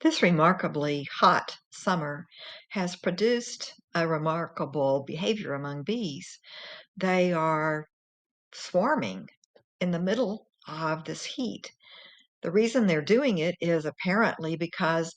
This remarkably hot summer has produced a remarkable behavior among bees. They are swarming in the middle of this heat. The reason they're doing it is apparently because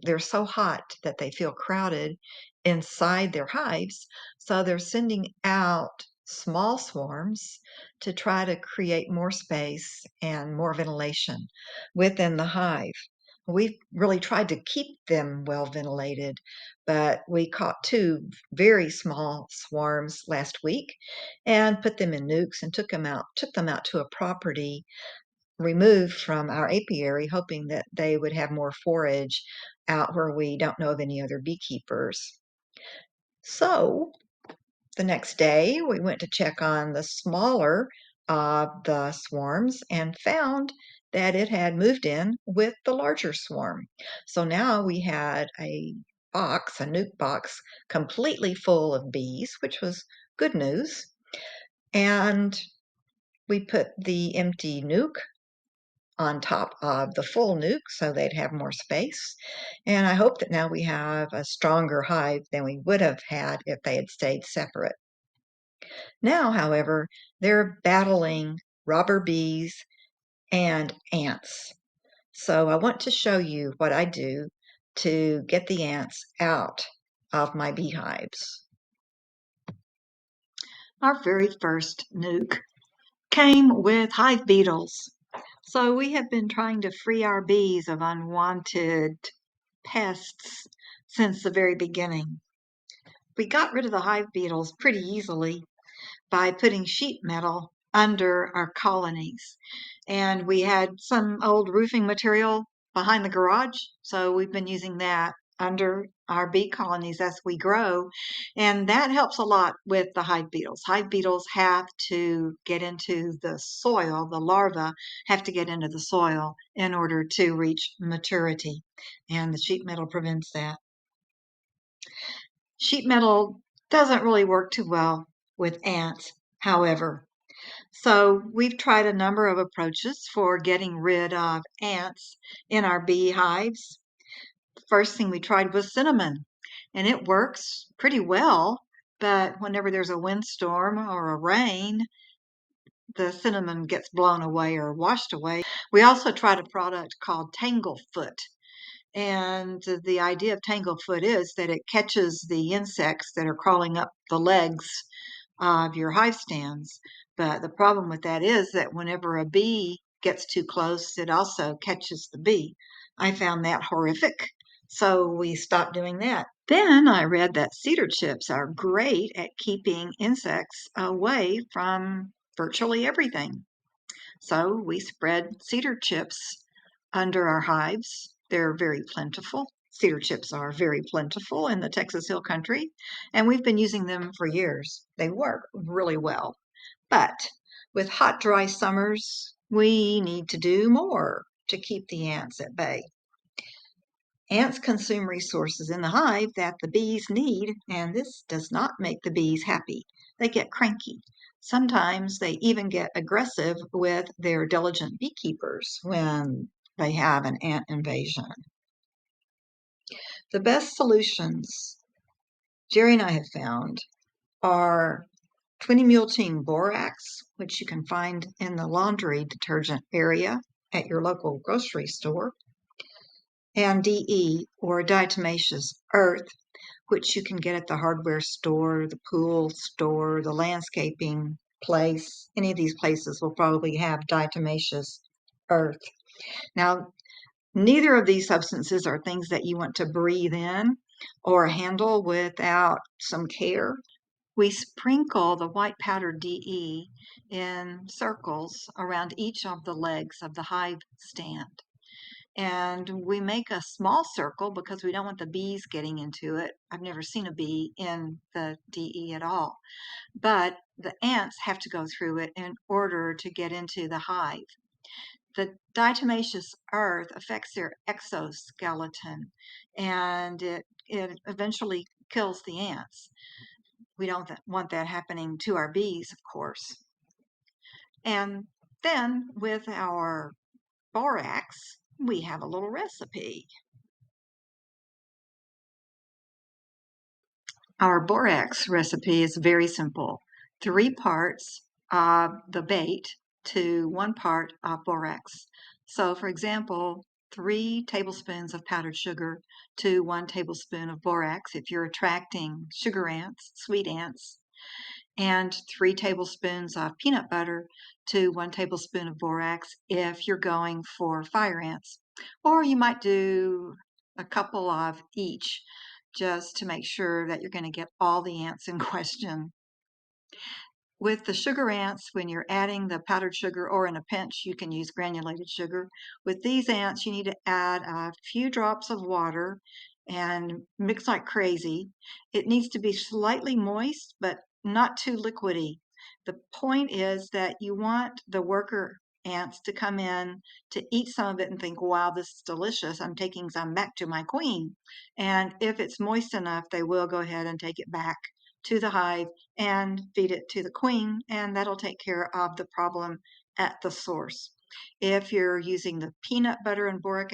they're so hot that they feel crowded inside their hives, so they're sending out small swarms to try to create more space and more ventilation within the hive. We've really tried to keep them well ventilated, but we caught two very small swarms last week and put them in nukes and took them out to a property removed from our apiary, hoping that they would have more forage out where we don't know of any other beekeepers. So the next day, we went to check on the smaller of the swarms and found that it had moved in with the larger swarm. So now we had a nuke box, completely full of bees, which was good news. And we put the empty nuke on top of the full nuke so they'd have more space. And I hope that now we have a stronger hive than we would have had if they had stayed separate. Now, however, they're battling robber bees and ants. So I want to show you what I do to get the ants out of my beehives. Our very first nuke came with hive beetles. So we have been trying to free our bees of unwanted pests since the very beginning. We got rid of the hive beetles pretty easily by putting sheet metal under our colonies. And we had some old roofing material behind the garage, so we've been using that under our bee colonies as we grow. And that helps a lot with the hive beetles. Hive beetles have to get into the soil, the larvae have to get into the soil in order to reach maturity. And the sheet metal prevents that. Sheet metal doesn't really work too well with ants, however. So we've tried a number of approaches for getting rid of ants in our beehives. First thing we tried was cinnamon, and it works pretty well, but whenever there's a windstorm or a rain, the cinnamon gets blown away or washed away. We also tried a product called Tanglefoot, and the idea of Tanglefoot is that it catches the insects that are crawling up the legs of your hive stands. But the problem with that is that whenever a bee gets too close, it also catches the bee. I found that horrific, so we stopped doing that. Then I read that cedar chips are great at keeping insects away from virtually everything. So we spread cedar chips under our hives. They're very plentiful. Cedar chips are very plentiful in the Texas Hill Country, and we've been using them for years. They work really well. But with hot, dry summers, we need to do more to keep the ants at bay. Ants consume resources in the hive that the bees need, and this does not make the bees happy. They get cranky. Sometimes they even get aggressive with their diligent beekeepers when they have an ant invasion. The best solutions Jerry and I have found are 20-multing borax, which you can find in the laundry detergent area at your local grocery store, and DE, or diatomaceous earth, which you can get at the hardware store, the pool store, the landscaping place. Any of these places will probably have diatomaceous earth. Now, neither of these substances are things that you want to breathe in or handle without some care. We sprinkle the white powdered DE in circles around each of the legs of the hive stand. And we make a small circle because we don't want the bees getting into it. I've never seen a bee in the DE at all. But the ants have to go through it in order to get into the hive. The diatomaceous earth affects their exoskeleton, and it eventually kills the ants. We don't want that happening to our bees, of course. And then with our borax, we have a little recipe. Our borax recipe is very simple. 3 parts of the bait to 1 part of borax. So for example, 3 tablespoons of powdered sugar to 1 tablespoon of borax if you're attracting sugar ants, sweet ants, and 3 tablespoons of peanut butter to 1 tablespoon of borax if you're going for fire ants. Or you might do a couple of each just to make sure that you're going to get all the ants in question. With the sugar ants, when you're adding the powdered sugar, or in a pinch, you can use granulated sugar. With these ants, you need to add a few drops of water and mix like crazy. It needs to be slightly moist, but not too liquidy. The point is that you want the worker ants to come in to eat some of it and think, wow, this is delicious. I'm taking some back to my queen. And if it's moist enough, they will go ahead and take it back to the hive and feed it to the queen, and that'll take care of the problem at the source. If you're using the peanut butter and boric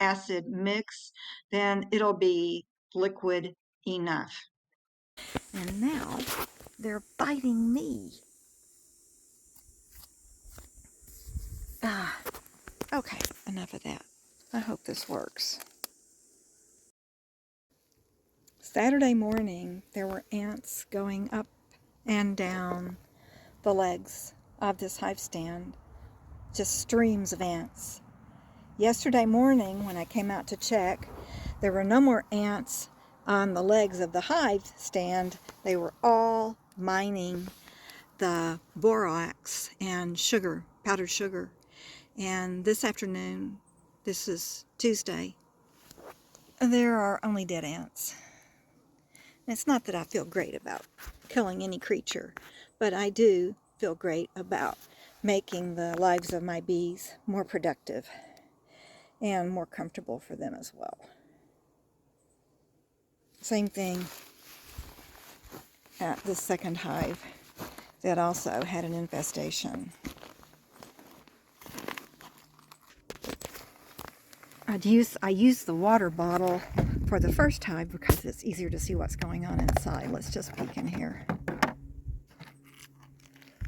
acid mix, then it'll be liquid enough. And now they're biting me. Okay, enough of that. I hope this works. Saturday morning, there were ants going up and down the legs of this hive stand. Just streams of ants. Yesterday morning, when I came out to check, there were no more ants on the legs of the hive stand. They were all mining the borax and sugar, powdered sugar. And this afternoon, this is Tuesday, there are only dead ants. It's not that I feel great about killing any creature, but I do feel great about making the lives of my bees more productive and more comfortable for them as well. Same thing at the second hive that also had an infestation. I used the water bottle for the first hive because it's easier to see what's going on inside. Let's just peek in here.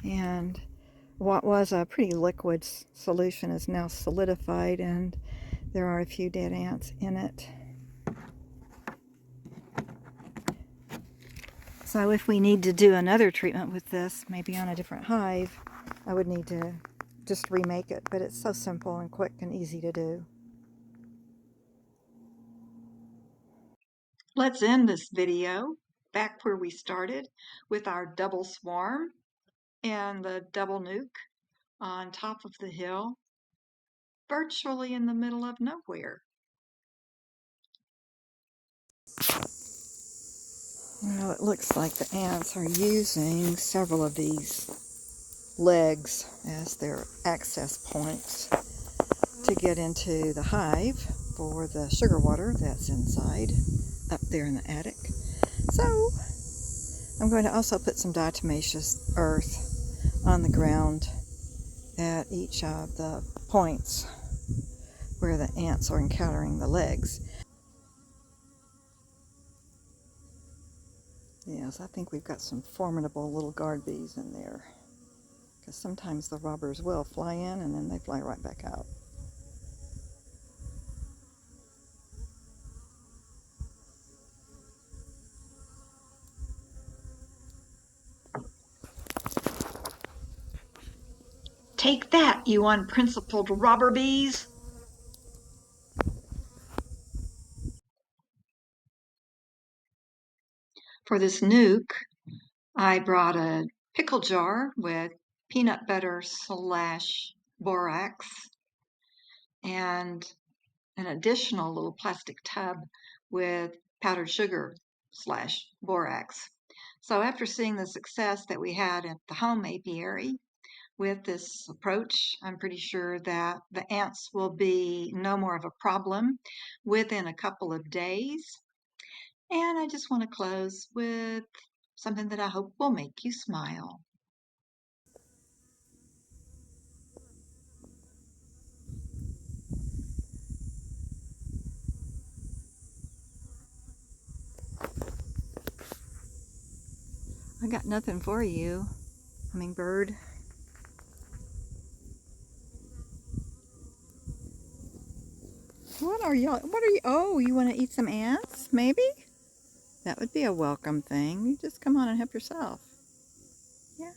And what was a pretty liquid solution is now solidified, and there are a few dead ants in it. So if we need to do another treatment with this, maybe on a different hive, I would need to just remake it. But it's so simple and quick and easy to do. Let's end this video back where we started with our double swarm and the double nuke on top of the hill, virtually in the middle of nowhere. Well, it looks like the ants are using several of these legs as their access points to get into the hive for the sugar water that's inside up there in the attic. So I'm going to also put some diatomaceous earth on the ground at each of the points where the ants are encountering the legs. Yes, I think we've got some formidable little guard bees in there, because sometimes the robbers will fly in and then they fly right back out. Take that, you unprincipled robber bees! For this nuke, I brought a pickle jar with peanut butter / borax and an additional little plastic tub with powdered sugar / borax. So after seeing the success that we had at the home apiary with this approach, I'm pretty sure that the ants will be no more of a problem within a couple of days. And I just want to close with something that I hope will make you smile. I got nothing for you, hummingbird. What are y'all? What are you? Oh, you want to eat some ants? Maybe? That would be a welcome thing. You just come on and help yourself. Yeah,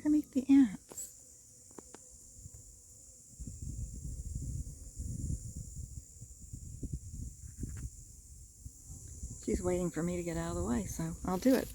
come eat the ants. She's waiting for me to get out of the way, so I'll do it.